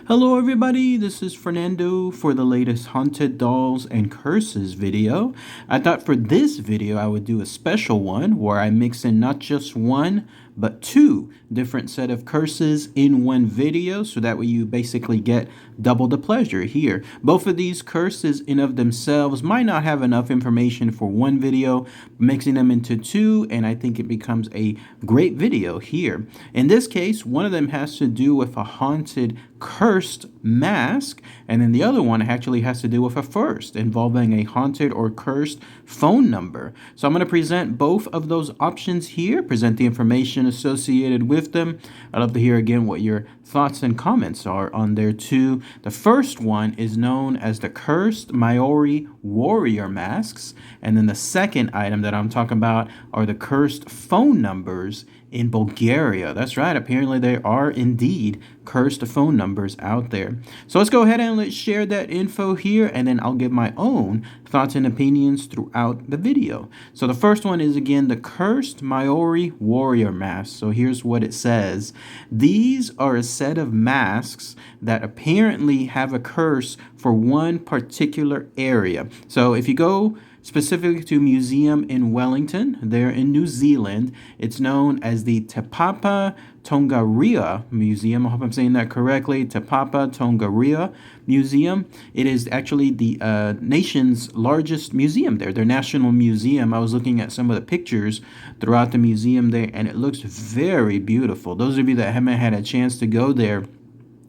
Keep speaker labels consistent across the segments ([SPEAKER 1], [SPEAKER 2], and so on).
[SPEAKER 1] Hello everybody, this is Fernando for the latest Haunted Dolls and Curses video. I thought for this video I would do a special one where I mix in not just one, but two different set of curses in one video, so that way you basically get double the pleasure here. Both of these curses in of themselves might not have enough information for one video, mixing them into two, and I think it becomes a great video here. In this case, one of them has to do with a haunted cursed mask, and then the other one actually has to do with a first involving a haunted or cursed phone number. So I'm going to present both of those options here, present the information associated with them. I'd love to hear again what your thoughts and comments are on there too. The first one is known as the cursed Maori warrior masks, and then the second item that I'm talking about are the cursed phone numbers in Bulgaria. That's right, apparently there are indeed cursed phone numbers out there. So let's go ahead and let's share that info here, and then I'll give my own thoughts and opinions throughout the video. So the first one is again the cursed Maori warrior mask. So here's what it says. These are a set of masks that apparently have a curse for one particular area. So if you go specifically to a museum in Wellington, there in New Zealand, it's known as the Te Papa Tongarea Museum. I hope I'm saying that correctly. Te Papa Tongarea Museum. It is actually the nation's largest museum there, their national museum. I was looking at some of the pictures throughout the museum there, and it looks very beautiful. Those of you that haven't had a chance to go there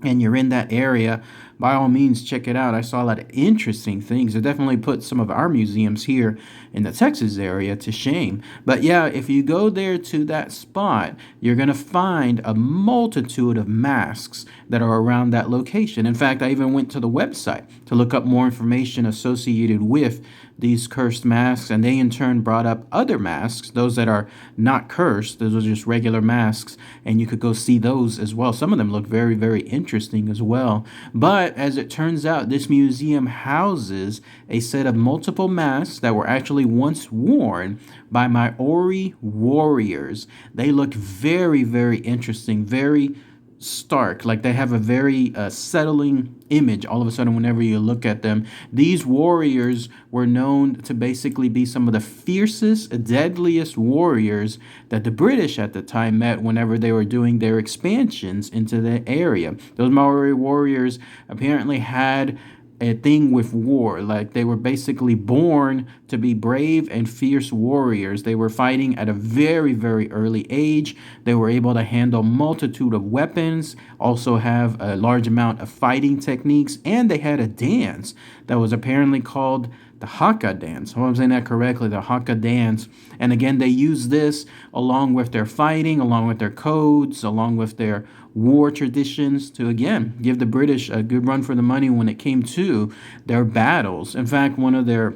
[SPEAKER 1] and you're in that area, by all means, check it out. I saw a lot of interesting things. It definitely put some of our museums here in the Texas area to shame. But yeah, if you go there to that spot, you're going to find a multitude of masks that are around that location. In fact, I even went to the website to look up more information associated with these cursed masks, and they in turn brought up other masks, those that are not cursed. Those are just regular masks, and you could go see those as well. Some of them look very, very interesting as well. But as it turns out, this museum houses a set of multiple masks that were actually once worn by Maori warriors. They look very, very interesting, very stark, like they have a very settling image all of a sudden whenever you look at them. These warriors were known to basically be some of the fiercest, deadliest warriors that the British at the time met whenever they were doing their expansions into the area. Those Maori warriors apparently had a thing with war. Like, they were basically born to be brave and fierce warriors. They were fighting at a very, very early age. They were able to handle multitude of weapons, also have a large amount of fighting techniques, and they had a dance that was apparently called the Haka dance. I hope I'm saying that correctly, the Haka dance. And again, they use this along with their fighting, along with their codes, along with their war traditions to, again, give the British a good run for the money when it came to their battles. In fact, one of their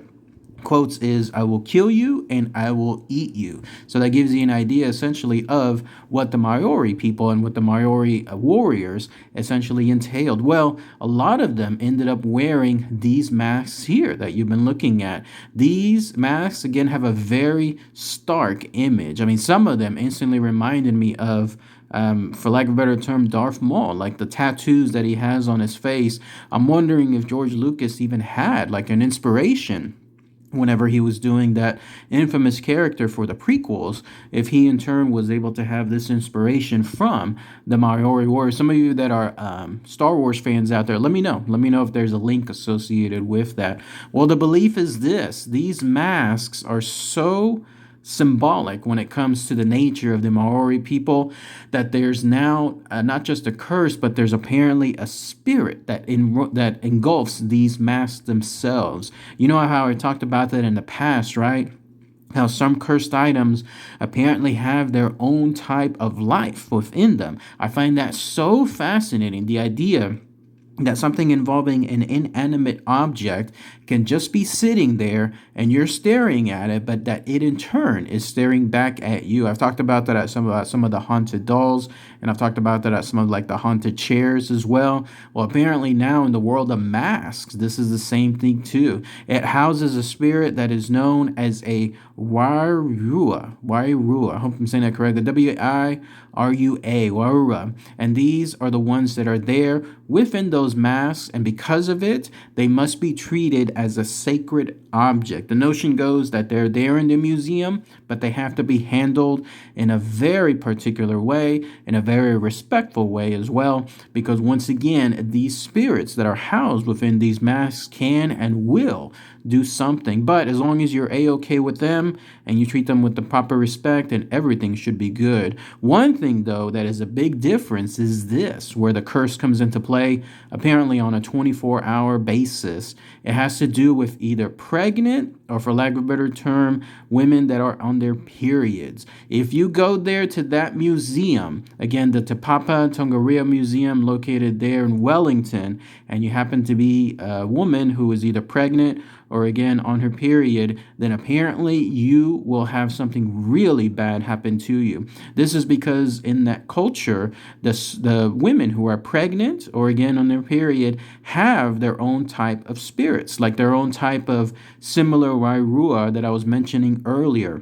[SPEAKER 1] quotes is, "I will kill you and I will eat you." So that gives you an idea essentially of what the Maori people and what the Maori warriors essentially entailed. Well, a lot of them ended up wearing these masks here that you've been looking at. These masks, again, have a very stark image. I mean, some of them instantly reminded me of for lack of a better term, Darth Maul, like the tattoos that he has on his face. I'm wondering if George Lucas even had like an inspiration whenever he was doing that infamous character for the prequels, if he in turn was able to have this inspiration from the Maori warriors. Some of you that are Star Wars fans out there, let me know. Let me know if there's a link associated with that. Well, the belief is this. These masks are so symbolic when it comes to the nature of the Maori people that there's now not just a curse, but there's apparently a spirit that engulfs these masks themselves. You know how I talked about that in the past, right? How some cursed items apparently have their own type of life within them. I find that so fascinating, the idea that something involving an inanimate object can just be sitting there and you're staring at it, but that it in turn is staring back at you. I've talked about that at some of the haunted dolls, and I've talked about that at some of like the haunted chairs as well. Well, apparently now in the world of masks, this is the same thing too. It houses a spirit that is known as a Wairua. Wairua. I hope I'm saying that correctly. Wirua. Wairua. And these are the ones that are there within those masks, and because of it, they must be treated as a sacred object. The notion goes that they're there in the museum, but they have to be handled in a very particular way, in a very respectful way as well, because once again, these spirits that are housed within these masks can and will do something. But as long as you're a-okay with them and you treat them with the proper respect, then everything should be good. One thing though that is a big difference is this, where the curse comes into play, apparently on a 24-hour basis. It has to do with either pregnant or, for lack of a better term, women that are on their periods. If you go there to that museum, again, the Te Papa Tongarewa Museum located there in Wellington, and you happen to be a woman who is either pregnant or again on her period, then apparently you will have something really bad happen to you. This is because in that culture, the women who are pregnant or again on their period have their own type of spirits, like their own type of similar wairua that I was mentioning earlier.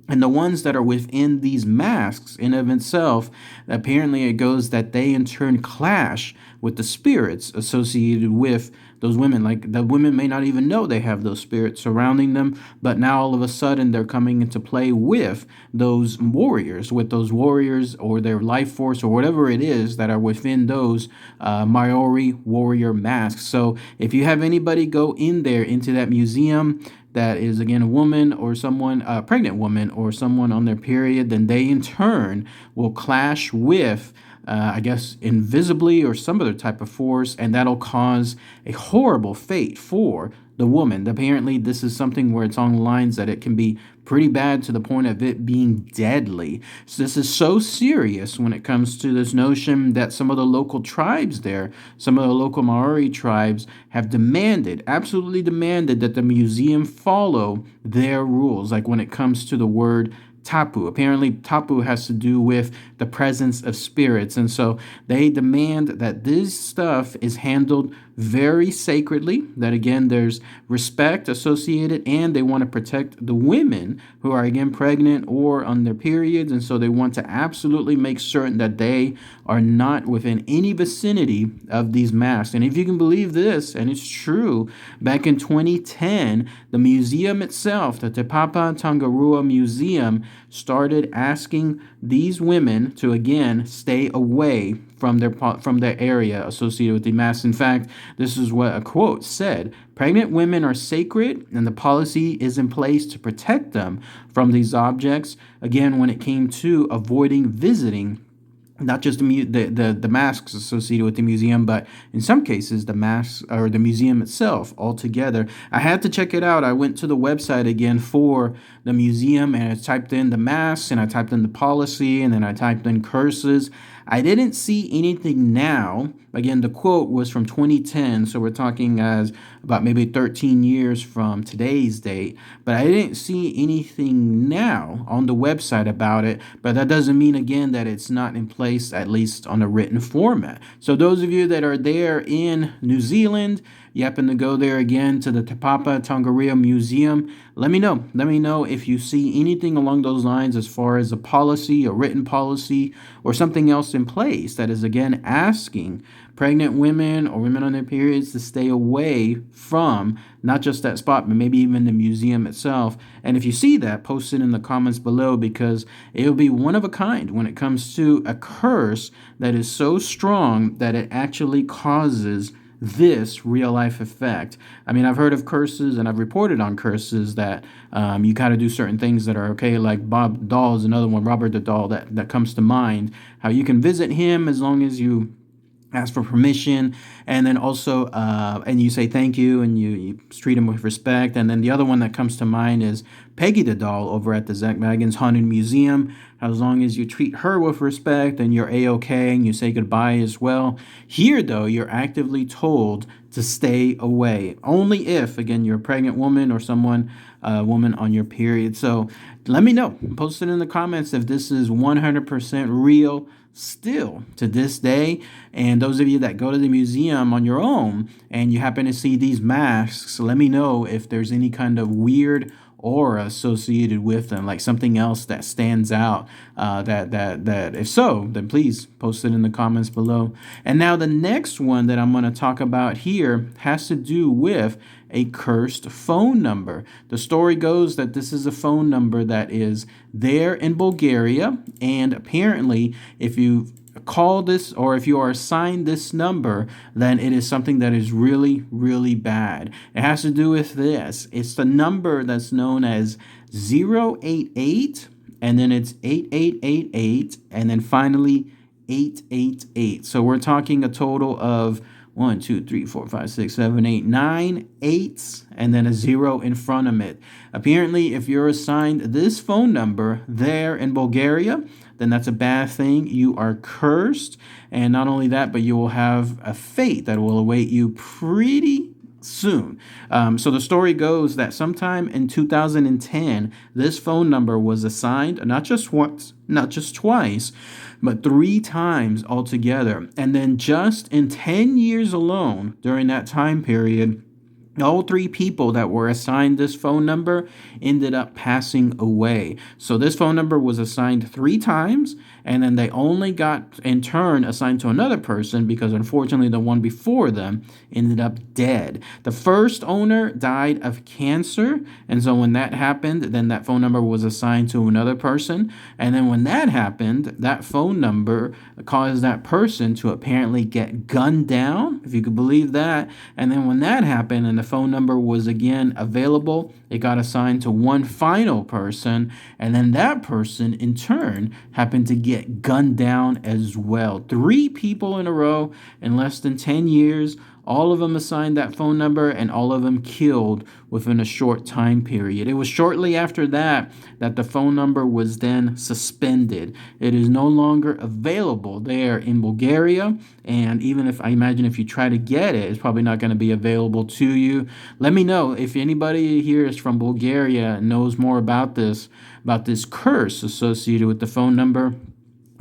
[SPEAKER 1] And the ones that are within these masks in of itself, apparently it goes that they in turn clash with the spirits associated with those women. Like the women may not even know they have those spirits surrounding them, but now all of a sudden they're coming into play with those warriors, or their life force or whatever it is that are within those Maori warrior masks. So if you have anybody go in there into that museum that is again a woman or someone, a pregnant woman or someone on their period, then they in turn will clash with I guess invisibly or some other type of force, and that'll cause a horrible fate for the woman. Apparently this is something where it's on lines that it can be pretty bad to the point of it being deadly. So this is so serious when it comes to this notion that some of the local tribes there, some of the local Maori tribes have absolutely demanded that the museum follow their rules. Like when it comes to the word tapu. Apparently, tapu has to do with the presence of spirits. And so they demand that this stuff is handled very sacredly, that again, there's respect associated, and they want to protect the women who are again pregnant or on their periods. And so they want to absolutely make certain that they are not within any vicinity of these masks. And if you can believe this, and it's true, back in 2010, the museum itself, the Te Papa Tongarewa Museum, started asking these women to again stay away from their area associated with the masks. In fact, this is what a quote said: "Pregnant women are sacred, and the policy is in place to protect them from these objects." Again, when it came to avoiding visiting not just the masks associated with the museum, but in some cases the masks or the museum itself altogether. I had to check it out. I went to the website again for the museum, and I typed in the masks, and I typed in the policy, and then I typed in curses. I didn't see anything now. Again, the quote was from 2010, so we're talking as about maybe 13 years from today's date. But I didn't see anything now on the website about it. But that doesn't mean, again, that it's not in place, at least on a written format. So those of you that are there in New Zealand, you happen to go there again to the Te Papa Tongarewa Museum, let me know. Let me know if you see anything along those lines as far as a policy, a written policy, or something else in place that is, again, asking pregnant women or women on their periods to stay away from not just that spot, but maybe even the museum itself. And if you see that, post it in the comments below, because it'll be one of a kind when it comes to a curse that is so strong that it actually causes this real life effect. I mean, I've heard of curses and I've reported on curses that you got to do certain things that are okay, like Bob Dahl is another one, Robert the Doll that comes to mind, how you can visit him as long as you ask for permission, and then also and you say thank you, and you treat them with respect. And then the other one that comes to mind is Peggy the doll over at the Zach Baggins Haunted Museum. As long as you treat her with respect and you're a-okay and you say goodbye as well. Here though, you're actively told to stay away, only if again you're a pregnant woman or someone woman on your period. So let me know, post it in the comments if this is 100% real still to this day. And those of you that go to the museum on your own and you happen to see these masks, let me know if there's any kind of weird aura associated with them, like something else that stands out. That if so, then please post it in the comments below. And now the next one that I'm going to talk about here has to do with a cursed phone number. The story goes that this is a phone number that is there in Bulgaria, and apparently if you call this or if you are assigned this number, then it is something that is really, really bad. It has to do with this. It's the number that's known as 088, and then it's 8888, and then finally 888. So we're talking a total of 1, 2, 3, 4, 5, 6, 7, 8, 9 eights, and then a 0 in front of it. Apparently, if you're assigned this phone number there in Bulgaria, then that's a bad thing. You are cursed. And not only that, but you will have a fate that will await you pretty soon. So the story goes that sometime in 2010, this phone number was assigned not just once, not just twice, but 3 times altogether. And then just in 10 years alone, during that time period, all 3 people that were assigned this phone number ended up passing away. So this phone number was assigned 3 times, and then they only got in turn assigned to another person because unfortunately the one before them ended up dead. The first owner died of cancer, and so when that happened, then that phone number was assigned to another person. And then when that happened, that phone number caused that person to apparently get gunned down, if you could believe that. And then when that happened and the phone number was again available, it got assigned to one final person, and then that person in turn happened to get gunned down as well. 3 people in a row in less than 10 years. All of them assigned that phone number, and all of them killed within a short time period. It was shortly after that that the phone number was then suspended. It is no longer available there in Bulgaria, and even if I imagine if you try to get it, it's probably not going to be available to you. Let me know if anybody here is from Bulgaria and knows more about this curse associated with the phone number.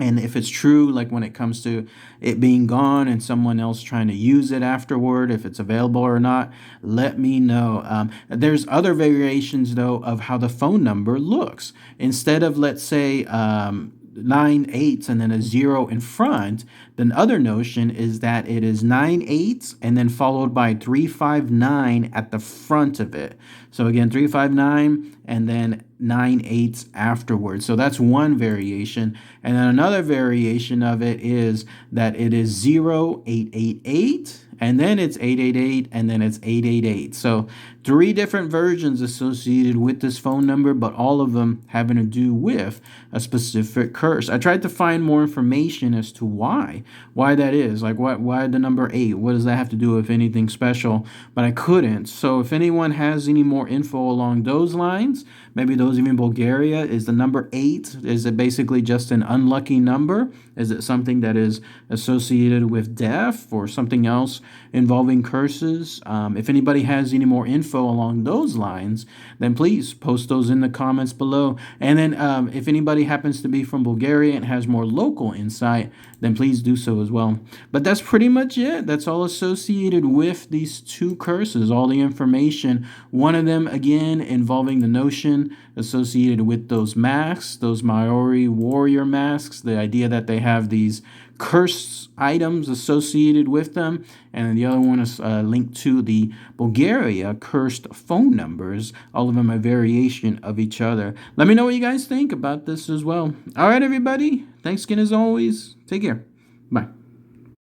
[SPEAKER 1] And if it's true, like when it comes to it being gone and someone else trying to use it afterward, if it's available or not, let me know. There's other variations, though, of how the phone number looks. Instead of, let's say, 9 eights and then a 0 in front, the other notion is that it is 9 eights and then followed by 359 at the front of it. So again, 359 and then 9 eights afterwards. So that's one variation. And then another variation of it is that it is 0888 and then it's 888 and then it's 888. So 3 different versions associated with this phone number, but all of them having to do with a specific curse. I tried to find more information as to why that is. Like why the number 8? What does that have to do with anything special? But I couldn't. So if anyone has any more info along those lines, maybe those even in Bulgaria, is the number 8, is it basically just an unlucky number? Is it something that is associated with death or something else involving curses? If anybody has any more info along those lines, then please post those in the comments below. And then if anybody happens to be from Bulgaria and has more local insight, then please do so as well. But that's pretty much it. That's all associated with these 2 curses, all the information. One of them, again, involving the notion associated with those masks, those Maori warrior masks, the idea that they have these cursed items associated with them, and the other one is linked to the Bulgaria cursed phone numbers. All of them a variation of each other. Let me know what you guys think about this as well. All right, everybody. Thanks again as always. Take care. Bye.